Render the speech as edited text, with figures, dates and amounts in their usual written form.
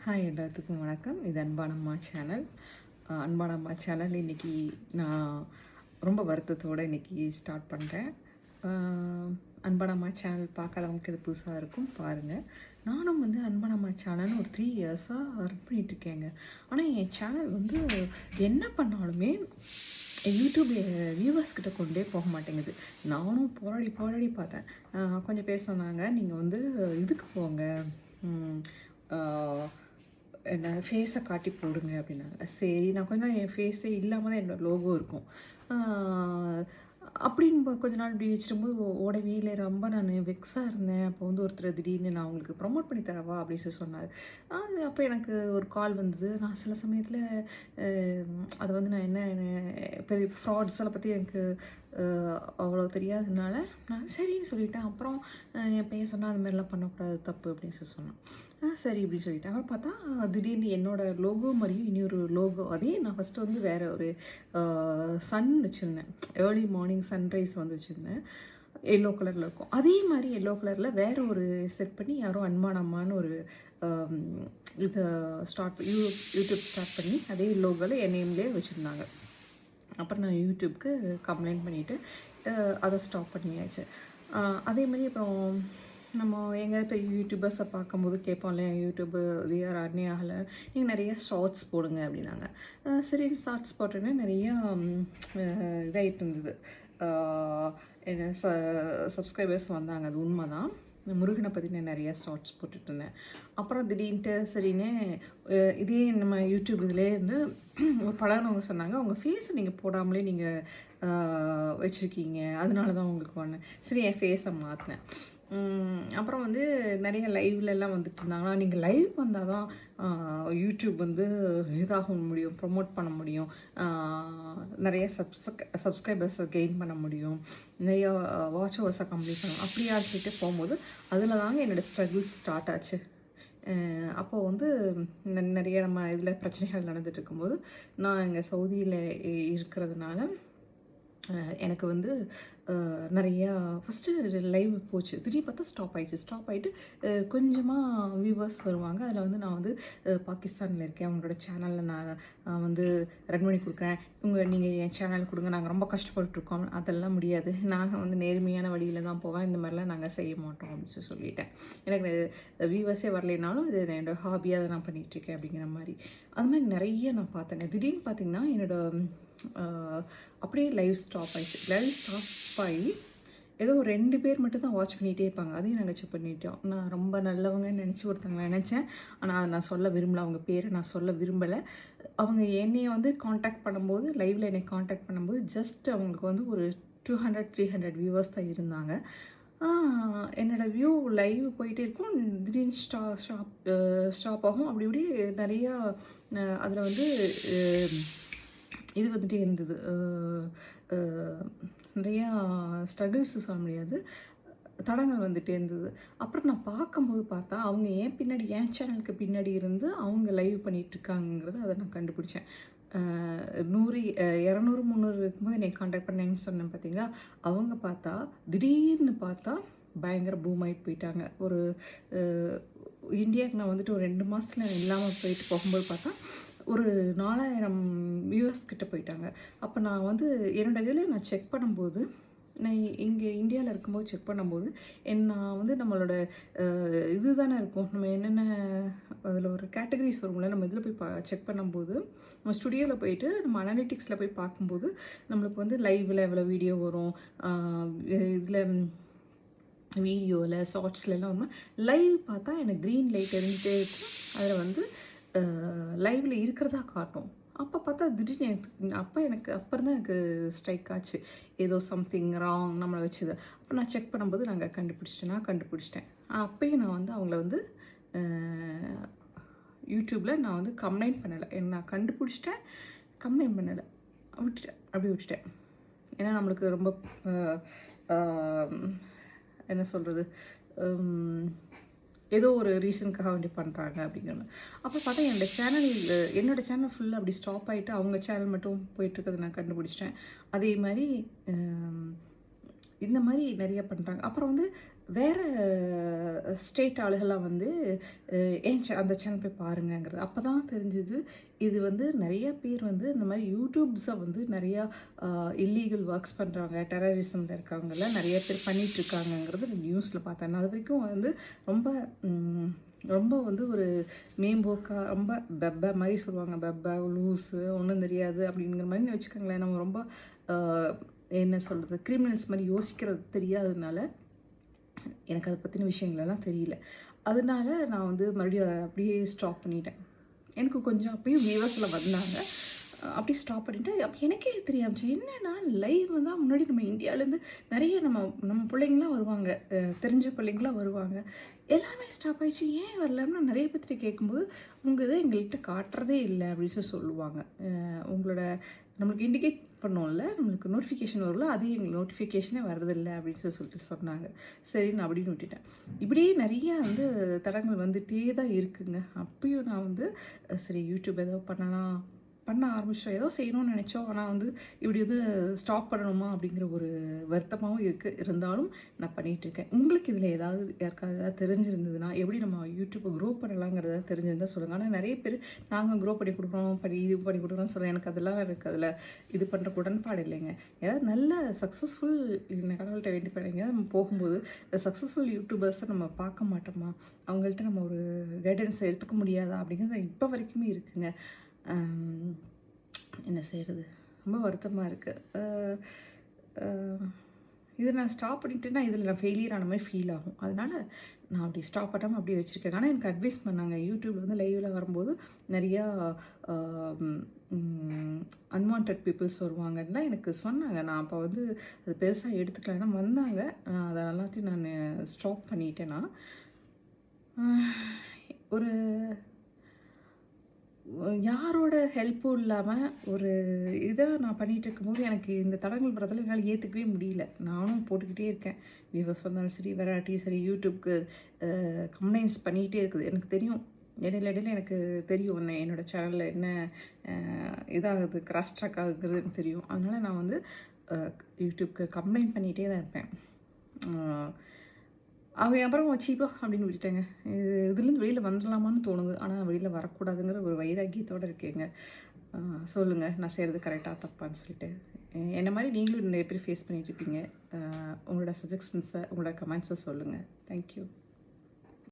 Hi எல்லாத்துக்கும் வணக்கம். இது அன்பானம்மா சேனல். அன்பானம்மா சேனல் இன்றைக்கி நான் ரொம்ப வருத்தத்தோடு இன்றைக்கி ஸ்டார்ட் பண்ணுறேன். அன்பானம்மா சேனல் பார்க்காதவங்களுக்கு இது புதுசாக இருக்கும், பாருங்கள். நானும் வந்து அன்பானம்மா சேனல் ஒரு 3 இயர்ஸாக ரன் பண்ணிகிட்ருக்கேங்க. ஆனால் என் சேனல் வந்து என்ன பண்ணாலுமே யூடியூப் வியூவர்ஸ் கிட்ட கொண்டே போக மாட்டேங்குது. நானும் போராடி பார்த்தேன். கொஞ்சம் பேர் சொன்னாங்க, நீங்கள் வந்து இதுக்கு போங்க, என்ன ஃபேஸை காட்டி போடுங்க அப்படின்னாங்க. சரி, நான் கொஞ்சம் என் ஃபேஸே இல்லாமல் தான் என்னோடய லோகோ இருக்கும். அப்படின்னு கொஞ்ச நாள் இப்படி வச்சுருக்கும்போது ஓடவே இல்லை. ரொம்ப நான் வெக்ஸாக இருந்தேன். அப்போ வந்து ஒருத்தர் திடீர்னு நான் உங்களுக்கு ப்ரமோட் பண்ணி தரவா அப்படின்னு சொல்லி சொன்னார். அது அப்போ எனக்கு ஒரு கால் வந்தது. நான் சில சமயத்தில் அதை வந்து நான் என்ன பெரிய ஃப்ராட்ஸ் எல்லாம் பற்றி எனக்கு அவ்வளோ தெரியாததுனால நான் சரின்னு சொல்லிட்டேன். அப்புறம் என் பையன் சொன்னால் அது மாதிரிலாம் பண்ணக்கூடாது, தப்பு அப்படின்னு சொல்லி சொன்னான். சரி இப்படின்னு சொல்லிட்டேன். அப்புறம் பார்த்தா திடீர்னு என்னோடய லோகோ மாதிரியும் இன்னொரு லோகோ, அதே நான் ஃபஸ்ட்டு வந்து வேறு ஒரு சன் வச்சுருந்தேன். ஏர்லி மார்னிங் சன்ரைஸ் வந்து வச்சுருந்தேன், எல்லோ கலரில் இருக்கும். அதே மாதிரி எல்லோ கலரில் வேறு ஒரு செட் பண்ணி யாரோ அன்பானம்மான்னு ஒரு இதை யூடியூப் ஸ்டார்ட் பண்ணி அதே லோகோவில் என் நேம்லேயே வச்சுருந்தாங்க. அப்புறம் நான் யூடியூப்க்கு கம்ப்ளைண்ட் பண்ணிவிட்டு அதை ஸ்டாப் பண்ணியாச்சு. அதே மாதிரி அப்புறம் நம்ம எங்கேயாவது பெரிய யூடியூபர்ஸை பார்க்கும்போது கேட்போம் இல்லையா, யூடியூப்பு இது ரன்னே ஆகலை, நீங்கள் நிறையா ஷார்ட்ஸ் போடுங்க அப்படின்னாங்க. சரி, ஷார்ட்ஸ் போட்டோன்னே நிறையா இதாகிட்டு இருந்தது. என்ன சப்ஸ்கிரைபர்ஸ் வந்தாங்க, அது உண்மை தான். முருகனை பற்றி நான் நிறையா ஷார்ட்ஸ் போட்டுட்டு இருந்தேன். அப்புறம் திடீர்னுட்டு சரின்னு இதே நம்ம யூடியூப் இதிலே இருந்து ஒரு பழகினவங்க சொன்னாங்க, உங்கள் ஃபேஸை நீங்கள் போடாமலே நீங்கள் வச்சுருக்கீங்க, அதனால தான் உங்களுக்கு ஒன்று. சரி, என் ஃபேஸை மாற்றினேன். அப்புறம் வந்து நிறைய லைவ்லலாம் வந்துட்டு இருந்தாங்கன்னா, நீங்கள் லைவ் வந்தால் தான் யூடியூப் வந்து இதாக முடியும், ப்ரொமோட் பண்ண முடியும், நிறைய சப்ஸ்கிரைபர்ஸை கெயின் பண்ண முடியும், நிறைய வாட்ச் ஹவர்ஸை கம்ப்ளீட் பண்ணணும் அப்படியா சொல்லிட்டு போகும்போது அதில் தாங்க என்னோடய ஸ்ட்ரகிள்ஸ் ஸ்டார்ட் ஆச்சு. அப்போது வந்து நிறைய நம்ம இதில் பிரச்சனைகள் நடந்துட்டு இருக்கும்போது, நான் இங்கே சவுதியில் இருக்கிறதுனால எனக்கு வந்து நிறையா ஃபஸ்ட்டு லைவ் போச்சு. திடீர்னு பார்த்தா ஸ்டாப் ஆகிடுச்சு. ஸ்டாப் ஆகிட்டு கொஞ்சமாக வியூவர்ஸ் வருவாங்க. அதில் வந்து நான் வந்து பாகிஸ்தானில் இருக்கேன், அவங்களோட சேனலில் நான் வந்து ரன் பண்ணி கொடுக்குறேன், நீங்கள் என் சேனல் கொடுங்க, நாங்கள் ரொம்ப கஷ்டப்பட்டுருக்கோம். அதெல்லாம் முடியாது, நாங்கள் வந்து நேர்மையான வழியில் தான் போவேன், இந்த மாதிரிலாம் நாங்கள் செய்ய மாட்டோம் அப்படின்னு சொல்லிட்டேன். எனக்கு வியூவர்ஸே வரலைனாலும் இது என்னோடய ஹாபியாக அதை நான் பண்ணிகிட்ருக்கேன் அப்படிங்கிற மாதிரி. அது மாதிரி நிறைய நான் பார்த்தேங்க. திடீர்னு பார்த்திங்கன்னா என்னோடய அப்படியே லைவ் ஸ்டாப் ஆகிடுச்சு. லைவ் ஸ்டாப் ஆகி ஏதோ ஒரு 2 பேர் மட்டும் தான் வாட்ச் பண்ணிகிட்டே இருப்பாங்க. அதையும் நாங்கள் செக் பண்ணிட்டோம். நான் ரொம்ப நல்லவங்கன்னு நினச்சி ஒருத்தவங்களை நினச்சேன். ஆனால் அதை நான் சொல்ல விரும்பலை, அவங்க பேரை நான் சொல்ல விரும்பலை. அவங்க என்னையை வந்து காண்டாக்ட் பண்ணும்போது, லைவில் என்னை காண்டாக்ட் பண்ணும்போது ஜஸ்ட் அவங்களுக்கு வந்து ஒரு 200-300 வியூவர்ஸ் தான் இருந்தாங்க. என்னோடய வியூ லைவ் போயிட்டே இருக்கும், திடீர்னு ஸ்டாப் ஆகும். அப்படி இப்படி நிறையா அதில் வந்து இது வந்துட்டே இருந்தது. நிறையா ஸ்ட்ரகிள்ஸ் சொல்ல முடியாது, தடங்கள் வந்துகிட்டே இருந்தது. அப்புறம் நான் பார்க்கும்போது பார்த்தா அவங்க என் பின்னாடி, என் சேனலுக்கு பின்னாடி இருந்து அவங்க லைவ் பண்ணிகிட்ருக்காங்கிறத அதை நான் கண்டுபிடிச்சேன். 100, 200, 300 இருக்கும்போது என்னை காண்டாக்ட் பண்ணேன்னு சொன்னேன் பார்த்தீங்களா, அவங்க பார்த்தா திடீர்னு பார்த்தா பயங்கர பூம் ஆகிட்டு போயிட்டாங்க. ஒரு இந்தியாவுக்கு நான் வந்துட்டு ஒரு 2 மாதத்தில் இல்லாமல் போயிட்டு போகும்போது பார்த்தா ஒரு 4000 வியூவர்ஸ் கிட்ட போயிட்டாங்க. அப்போ நான் வந்து என்னோடய இதில் நான் செக் பண்ணும்போது, நான் இங்கே இந்தியாவில் இருக்கும்போது செக் பண்ணும்போது நான் வந்து நம்மளோட இது தானே இருக்கும், நம்ம என்னென்ன அதில் ஒரு கேட்டகரிஸ் வரும்ல, நம்ம இதில் போய் செக் பண்ணும்போது, நம்ம ஸ்டுடியோவில் போயிட்டு நம்ம அனாலிட்டிக்ஸில் போய் பார்க்கும்போது நம்மளுக்கு வந்து லைவில் எவ்வளோ வீடியோ வரும், இதில் வீடியோவில் ஷார்ட்ஸ்லாம் வந்து லைவ் பார்த்தா எனக்கு க்ரீன் லைட் எரிஞ்சிட்டே இருக்கும். அதில் வந்து லைவில் இருக்கிறதா காட்டும். அப்போ பார்த்தா திடீர்னு எனக்கு அப்புறம் தான் எனக்கு ஸ்ட்ரைக் ஆச்சு, ஏதோ சம்திங் ராங் நம்மளை வச்சுது. அப்போ நான் செக் பண்ணும்போது நான் கண்டுபிடிச்சிட்டேன். அப்பயும் நான் வந்து அவங்கள வந்து யூடியூப்பில் நான் வந்து கம்ப்ளைண்ட் பண்ணலை. நான் கண்டுபிடிச்சிட்டேன், கம்ப்ளைண்ட் பண்ணலை, விட்டுட்டேன். ஏன்னா நம்மளுக்கு ரொம்ப என்ன சொல்கிறது, ஏதோ ஒரு ரீசனுக்காக வேண்டி பண்ணுறாங்க அப்படிங்கிறது. அப்போ பார்த்தா என்னோடய சேனல் ஃபுல்லாக அப்படி ஸ்டாப் ஆகிட்டு அவங்க சேனல் மட்டும் போயிட்டுருக்கிறது நான் கண்டுபிடிச்சிட்டேன். அதே மாதிரி இந்த மாரி நெறைய பண்றாங்க. அப்புறம் வந்து வேற ஸ்டேட் ஆளுகலாம் வந்து ஏன் அந்த சேனல் போய் பாருங்கங்கிறது. அப்பதான் தெரிஞ்சது, இது வந்து நெறைய பேர் வந்து இந்த மாரி யூடியூப்ஸ வந்து நெறையா அ இல்லீகல் ஒர்க்ஸ் பண்றாங்க. டெரரிசம்ல இருக்கவங்கலாம் நெறைய பேர் பண்ணிட்டுருக்காங்கங்கிறது நியூஸ்ல பார்த்தேன். நான் அதுவரைக்கும் வந்து ரொம்ப ம் ரொம்ப வந்து ஒரு மேம்போக்கா, ரொம்ப பெப்ப மாரி சொல்லுவாங்க. பெப்ப, லூசு, ஒண்ணும் தெரியாது அப்படிங்கிற மாரி வச்சுக்கோங்களேன். நம்ம ரொம்ப அ என்ன சொல்றது? கிரிமினல்ஸ் மாரி யோசிக்கிறது தெரியாததுனால எனக்கு அத பத்தின விஷயங்கள் எல்லாம் தெரியல. அதனால நான் வந்து மறுபடியும் அத அப்படியே ஸ்டாப் பண்ணிட்டேன். எனக்கு கொஞ்சம் அப்பயும் வியூவர்ஸ்லாம் வந்தாங்க. அப்படியே ஸ்டாப் பண்ணிட்டு, அப்ப எனக்கே தெரிய ஆரம்பிச்சு. என்னன்னா லைவ் வந்தா முன்னாடி நம்ம இந்தியாலேருந்து நெறைய நம்ம நம்ம பிள்ளைங்கலாம் வருவாங்க. தெரிஞ்ச பிள்ளைங்கலாம் வருவாங்க. எல்லாமே ஸ்டாப் ஆயிடுச்சு. ஏன் வரலன்னு நெறைய பேர்கிட்ட கேட்கும்போது, "உங்க இத எங்கள்ட்ட காட்டுறதே இல்ல" அப்படின்னு சொல்லுவாங்க. உங்களோட நம்மளுக்கு இண்டிகேட் பண்ணோம்ல, நம்மளுக்கு நோட்டிஃபிகேஷன் வரும்ல, அது எங்களுக்கு நோட்டிஃபிகேஷனே வரதில்ல அப்படின்னு சொல்லிட்டு சொன்னாங்க. சரின்னு அப்படின்னு விட்டுட்டேன். இப்படியே நெறைய வந்து தடங்கள் வந்துட்டே தான் இருக்குங்க. அப்பயும் நான் வந்து சரி யூடியூப் ஏதோ பண்ணலாம் பண்ண ஆரம்பிச்சோம். ஏதோ செய்யணும்னு நெனைச்சோம். ஆனா வந்து இப்படி வந்து ஸ்டாப் பண்ணணுமா அப்படிங்கிற ஒரு வருத்தமாவும் இருக்கு. இருந்தாலும் நான் பண்ணிட்டுருக்கேன். உங்களுக்கு இதில ஏதாவது யாருக்காவது ஏதாவது தெரிஞ்சிருந்ததுன்னா, எப்படி நம்ம யூடியூப்ப க்ரோ பண்ணலாங்கிறத தெரிஞ்சிருந்தா சொல்லுங்க. ஆனா நெறைய பேர் நாங்க க்ரோ பண்ணி குடுக்குறோம், இது பண்ணி குடுக்குறோம்னு சொல்ல எனக்கு அதெல்லாம் எனக்கு அதில இது பண்றக்கு உடன்பாடு இல்லைங்க. ஏதாவது நல்ல சக்ஸஸ்ஃபுல் கடவுள்ட்ட வேண்டிப்பேன். எங்கேயாவது நம்ம போகும்போது சக்ஸஸ்ஃபுல் யூடியூபர்ஸ நம்ம பார்க்க மாட்டோமா? அவங்கள்ட்ட நம்ம ஒரு கைடன்ஸ் எடுத்துக்க முடியாதா? அப்படிங்கிறது இப்ப வரைக்குமே இருக்குங்க. அம் என்ன செய்றது? ரொம்ப வருத்தமா இருக்கு. அ அ இத நான் ஸ்டாப் பண்ணிட்டேன்னா, இதில நான் ஃபெயிலியர் ஆன மாரி ஃபீல் ஆகும். அதனால நான் அப்படி ஸ்டாப் பண்ணாம அப்படியே வச்சிருக்கேன். ஆனா எனக்கு அட்வைஸ் பண்ணாங்க. யூடியூப்ல வந்து லைவ்ல வரும்போது நெறையா அ ம் அன்வான்டட் பீப்பிள்ஸ் வருவாங்கன்லாம் எனக்கு சொன்னாங்க. நான் அப்ப வந்து அது பெருசா எடுத்துக்கல. ஆனா வந்தாங்க. அத எல்லாத்தையும் நானு ஸ்டாப் பண்ணிட்டேன் நான். அ ஒரு யாரோட ஹெல்ப்பும் இல்லாம ஒரு இத நான் பண்ணிட்டு இருக்கும்போது, எனக்கு இந்த தடங்கல் வரதெல்லாம் என்னால ஏத்துக்கவே முடியல. நானும் போட்டுக்கிட்டே இருக்கேன். வியூவர்ஸ் வந்தாலும் சரி, வராட்டியும் சரி, யூடியூப்க்கு கம்ப்ளைண்ட்ஸ் பண்ணிக்கிட்டே இருக்குது. எனக்கு தெரியும். இடையில இடையில எனக்கு தெரியும். என்னோட சேனல்ல என்ன அ இதாகுது, கிராஸ் ட்ராக் ஆகுதுங்கிறது எனக்கு தெரியும். அதனால நான் வந்து அ யூடியூப்க்கு கம்ப்ளைண்ட் பண்ணிட்டே தான் இருப்பேன். அ அவன் அப்புறம் "சீ போ" அப்படின்னு விட்டுட்டேங்க. இதுலேருந்து வெளியில வந்துடலாமான்னு தோணுது. ஆனா வெளியில வரக்கூடாதுங்கிற ஒரு வைராக்கியத்தோட இருக்கேங்க. அ சொல்லுங்க நான் செய்றது கரெக்ட்டா? தப்பான்னு சொல்லிட்டு. என்ன மாரி நீங்களும் நிறைய பேர் ஃபேஸ் பண்ணிட்டுருப்பீங்க. உங்களோட சஜஷன்ஸ, உங்களோட கமெண்ட்ஸ சொல்லுங்க. Thank you.